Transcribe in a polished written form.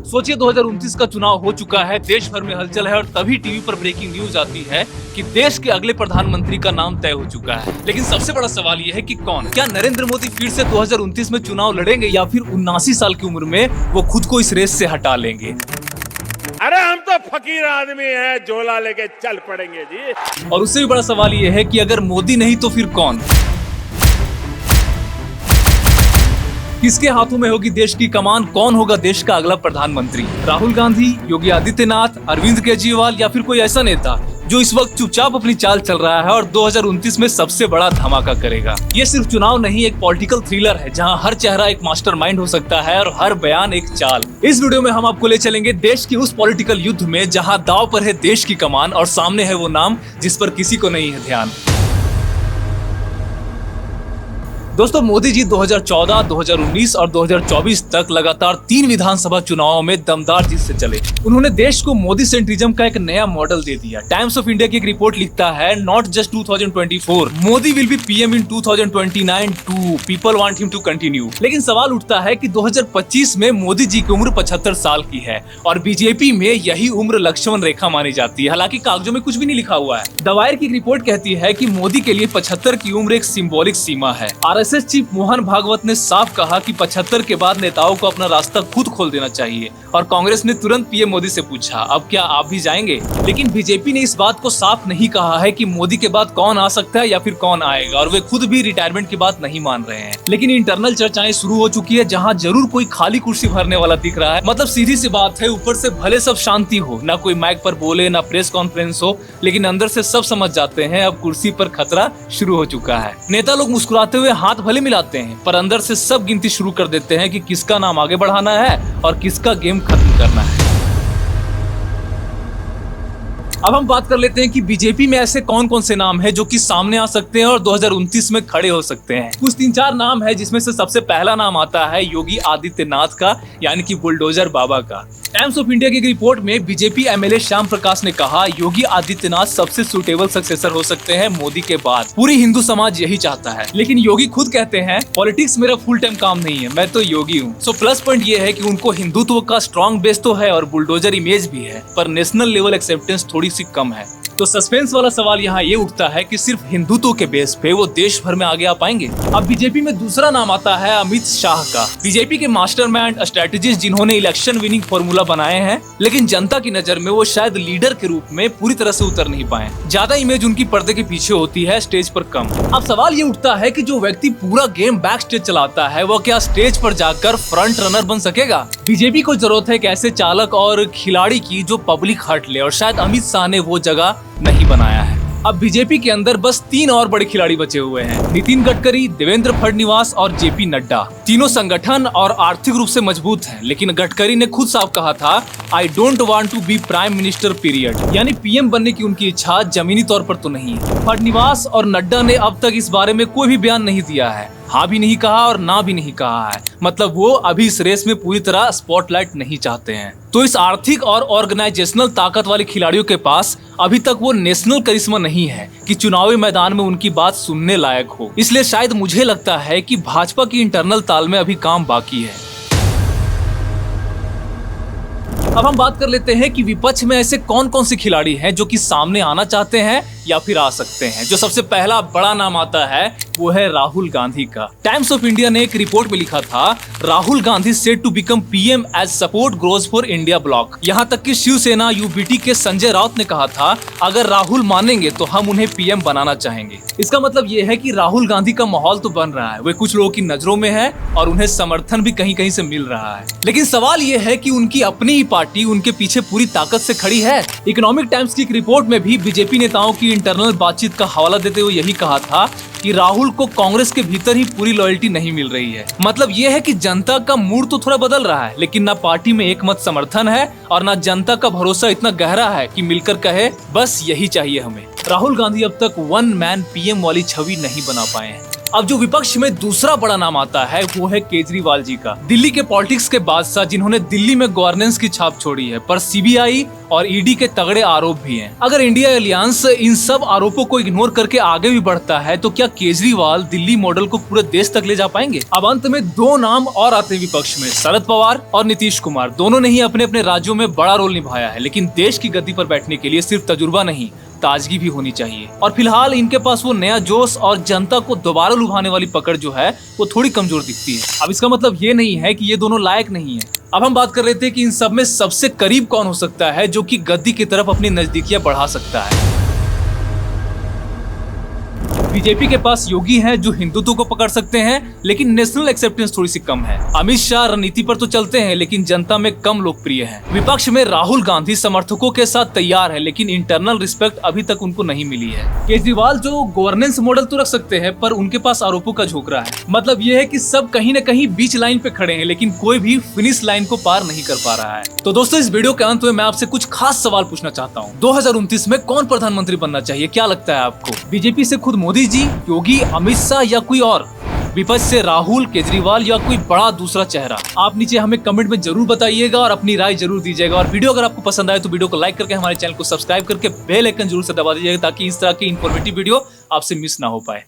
सोचिए 2029 का चुनाव हो चुका है, देश भर में हलचल है और तभी टीवी पर ब्रेकिंग न्यूज आती है कि देश के अगले प्रधानमंत्री का नाम तय हो चुका है। लेकिन सबसे बड़ा सवाल यह है कि कौन? क्या नरेंद्र मोदी फिर से 2029 में चुनाव लड़ेंगे या फिर 79 साल की उम्र में वो खुद को इस रेस से हटा लेंगे? अरे हम तो फकीर आदमी हैं, झोला लेके चल पड़ेंगे जी। और उससे भी बड़ा सवाल यह है कि अगर मोदी नहीं तो फिर कौन? किसके हाथों में होगी देश की कमान? कौन होगा देश का अगला प्रधानमंत्री? राहुल गांधी, योगी आदित्यनाथ, अरविंद केजरीवाल या फिर कोई ऐसा नेता जो इस वक्त चुपचाप अपनी चाल चल रहा है और 2029 में सबसे बड़ा धमाका करेगा? ये सिर्फ चुनाव नहीं, एक पॉलिटिकल थ्रिलर है जहां हर चेहरा एक मास्टरमाइंड हो सकता है और हर बयान एक चाल। इस वीडियो में हम आपको ले चलेंगे देश की उस पॉलिटिकल युद्ध में जहां दांव पर है देश की कमान और सामने है वो नाम जिस पर किसी को नहीं है ध्यान। दोस्तों, मोदी जी 2014, 2019 और 2024 तक लगातार 3 विधानसभा चुनावों में दमदार जीत से चले। उन्होंने देश को मोदी सेंट्रिज्म का एक नया मॉडल दे दिया। टाइम्स ऑफ इंडिया की एक रिपोर्ट लिखता है, not just 2024, Modi will be PM in 2029 too, people want him to continue. लेकिन सवाल उठता है कि 2025 में मोदी जी की उम्र 75 साल की है और बीजेपी में यही उम्र लक्ष्मण रेखा मानी जाती है। हालांकि कागजों में कुछ भी नहीं लिखा हुआ है। द वायर की रिपोर्ट कहती है कि मोदी के लिए 75 की उम्र एक सिंबॉलिक सीमा है। आरएसएस चीफ मोहन भागवत ने साफ कहा कि 75 के बाद नेताओं को अपना रास्ता खुद खोल देना चाहिए और कांग्रेस ने तुरंत पीएम मोदी से पूछा, अब क्या आप भी जाएंगे? लेकिन बीजेपी ने इस बात को साफ नहीं कहा है कि मोदी के बाद कौन आ सकता है या फिर कौन आएगा और वे खुद भी रिटायरमेंट की बात नहीं मान रहे हैं। लेकिन इंटरनल चर्चाएं शुरू हो चुकी है जहां जरूर कोई खाली कुर्सी भरने वाला दिख रहा है। मतलब सीधी सी बात है, ऊपर से भले सब शांति हो, ना कोई माइक पर बोले ना प्रेस कॉन्फ्रेंस हो, लेकिन अंदर से सब समझ जाते हैं अब कुर्सी पर खतरा शुरू हो चुका है। नेता लोग मुस्कुराते हुए हाथ भले मिलाते हैं पर अंदर से सब गिनती शुरू कर देते हैं कि किसका नाम आगे बढ़ाना है और किसका गेम खत्म करना है। अब हम बात कर लेते हैं कि बीजेपी में ऐसे कौन कौन से नाम हैं जो कि सामने आ सकते हैं और 2029 में खड़े हो सकते हैं। कुछ 3-4 नाम है जिसमें से सबसे पहला नाम आता है योगी आदित्यनाथ का, यानी कि बुलडोजर बाबा का। टाइम्स ऑफ इंडिया की एक रिपोर्ट में बीजेपी एमएलए श्याम प्रकाश ने कहा, योगी आदित्यनाथ सबसे सुटेबल सक्सेसर हो सकते हैं मोदी के बाद। पूरी हिंदू समाज यही चाहता है। लेकिन योगी खुद कहते हैं, पॉलिटिक्स मेरा फुल टाइम काम नहीं है, मैं तो योगी हूँ। सो प्लस पॉइंट ये है कि उनको हिंदुत्व का स्ट्रॉन्ग बेस तो है और बुलडोजर इमेज भी है, पर नेशनल लेवल एक्सेप्टेंस थोड़ी सी कम है। तो सस्पेंस वाला सवाल यहाँ ये उठता है कि सिर्फ हिंदुत्व के बेस पे वो देश भर में आगे आ पाएंगे। अब बीजेपी में दूसरा नाम आता है अमित शाह का। बीजेपी के मास्टरमाइंड, स्ट्रेटेजिस्ट जिन्होंने इलेक्शन विनिंग फॉर्मूला बनाए हैं, लेकिन जनता की नजर में वो शायद लीडर के रूप में पूरी तरह से उतर नहीं पाए। ज्यादा इमेज उनकी पर्दे के पीछे होती है, स्टेज पर कम। अब सवाल ये उठता है कि जो व्यक्ति पूरा गेम बैक स्टेज चलाता है वो क्या स्टेज पर जाकर फ्रंट रनर बन सकेगा? बीजेपी को जरूरत है एक ऐसे चालक और खिलाड़ी की जो पब्लिक हट ले, और शायद अमित शाह ने वो जगह नहीं बनाया है। अब बीजेपी के अंदर बस 3 और बड़े खिलाड़ी बचे हुए हैं, नितिन गडकरी, देवेंद्र फडणवीस और जेपी नड्डा। तीनों संगठन और आर्थिक रूप से मजबूत हैं, लेकिन गडकरी ने खुद साफ कहा था, I don't want to be prime minister period, यानी पीएम बनने की उनकी इच्छा जमीनी तौर पर तो नहीं। फडणवीस और नड्डा ने अब तक इस बारे में कोई भी बयान नहीं दिया है, हाँ भी नहीं कहा और ना भी नहीं कहा है। मतलब वो अभी इस रेस में पूरी तरह स्पॉटलाइट नहीं चाहते हैं। तो इस आर्थिक और ऑर्गेनाइजेशनल ताकत वाले खिलाड़ियों के पास अभी तक वो नेशनल करिश्मा नहीं है कि चुनावी मैदान में उनकी बात सुनने लायक हो। इसलिए शायद मुझे लगता है कि भाजपा की इंटरनल ताल में अभी काम बाकी है। अब हम बात कर लेते हैं कि विपक्ष में ऐसे कौन कौन से खिलाड़ी हैं जो कि सामने आना चाहते हैं या फिर आ सकते हैं। जो सबसे पहला बड़ा नाम आता है वो है राहुल गांधी का। टाइम्स ऑफ इंडिया ने एक रिपोर्ट में लिखा था, Rahul Gandhi said to become PM as support grows for India bloc. यहाँ तक कि शिवसेना यूबीटी के संजय राउत ने कहा था, अगर राहुल मानेंगे तो हम उन्हें पीएम बनाना चाहेंगे। इसका मतलब ये है कि राहुल गांधी का माहौल तो बन रहा है, वे कुछ लोगों की नजरों में है और उन्हें समर्थन भी कहीं कहीं से मिल रहा है। लेकिन सवाल ये है कि उनकी अपनी ही पार्टी उनके पीछे पूरी ताकत से खड़ी है। इकोनॉमिक टाइम्स की एक रिपोर्ट में भी बीजेपी नेताओं की इंटरनल बातचीत का हवाला देते हुए यही कहा था कि राहुल को कांग्रेस के भीतर ही पूरी लॉयल्टी नहीं मिल रही है। मतलब ये है कि जनता का मूड तो थोड़ा बदल रहा है, लेकिन ना पार्टी में एक मत समर्थन है और ना जनता का भरोसा इतना गहरा है कि मिलकर कहे बस यही चाहिए हमें। राहुल गांधी अब तक वन मैन पीएम वाली छवि नहीं बना पाए हैं। अब जो विपक्ष में दूसरा बड़ा नाम आता है वो है केजरीवाल जी का। दिल्ली के पॉलिटिक्स के बादशाह जिन्होंने दिल्ली में गवर्नेंस की छाप छोड़ी है, पर सीबीआई और ईडी के तगड़े आरोप भी हैं। अगर इंडिया अलियांस इन सब आरोपों को इग्नोर करके आगे भी बढ़ता है तो क्या केजरीवाल दिल्ली मॉडल को पूरे देश तक ले जा पाएंगे? अब अंत में दो नाम और आते हैं विपक्ष में, शरद पवार और नीतीश कुमार। दोनों ने ही अपने अपने राज्यों में बड़ा रोल निभाया है, लेकिन देश की गद्दी पर बैठने के लिए सिर्फ तजुर्बा नहीं, ताजगी भी होनी चाहिए। और फिलहाल इनके पास वो नया जोश और जनता को दोबारा लुभाने वाली पकड़ जो है वो थोड़ी कमजोर दिखती है। अब इसका मतलब ये नहीं है कि ये दोनों लायक नहीं है। अब हम बात कर लेते हैं कि इन सब में सबसे करीब कौन हो सकता है जो कि गद्दी की तरफ अपनी नजदीकियां बढ़ा सकता है। बीजेपी के पास योगी हैं जो हिंदुत्व को पकड़ सकते हैं, लेकिन नेशनल एक्सेप्टेंस थोड़ी सी कम है। अमित शाह रणनीति पर तो चलते हैं, लेकिन जनता में कम लोकप्रिय हैं। विपक्ष में राहुल गांधी समर्थकों के साथ तैयार है, लेकिन इंटरनल रिस्पेक्ट अभी तक उनको नहीं मिली है। केजरीवाल जो गवर्नेंस मॉडल तो रख सकते हैं, पर उनके पास आरोपों का झोंकरा है। मतलब ये है कि सब कहीं न कहीं बीच लाइन पे खड़े हैं, लेकिन कोई भी फिनिश लाइन को पार नहीं कर पा रहा है। तो दोस्तों, इस वीडियो के अंत में मैं आपसे कुछ खास सवाल पूछना चाहता हूँ। 2029 में कौन प्रधानमंत्री बनना चाहिए? क्या लगता है आपको? बीजेपी से खुद मोदी जी, योगी, अमित शाह या कोई और? विपक्ष से राहुल, केजरीवाल या कोई बड़ा दूसरा चेहरा? आप नीचे हमें कमेंट में जरूर बताइएगा और अपनी राय जरूर दीजिएगा। और वीडियो अगर आपको पसंद आए तो वीडियो को लाइक करके हमारे चैनल को सब्सक्राइब करके बेल आइकन जरूर से दबा दीजिएगा, ताकि इस तरह की इंफॉर्मेटिव वीडियो आपसे मिस ना हो पाए।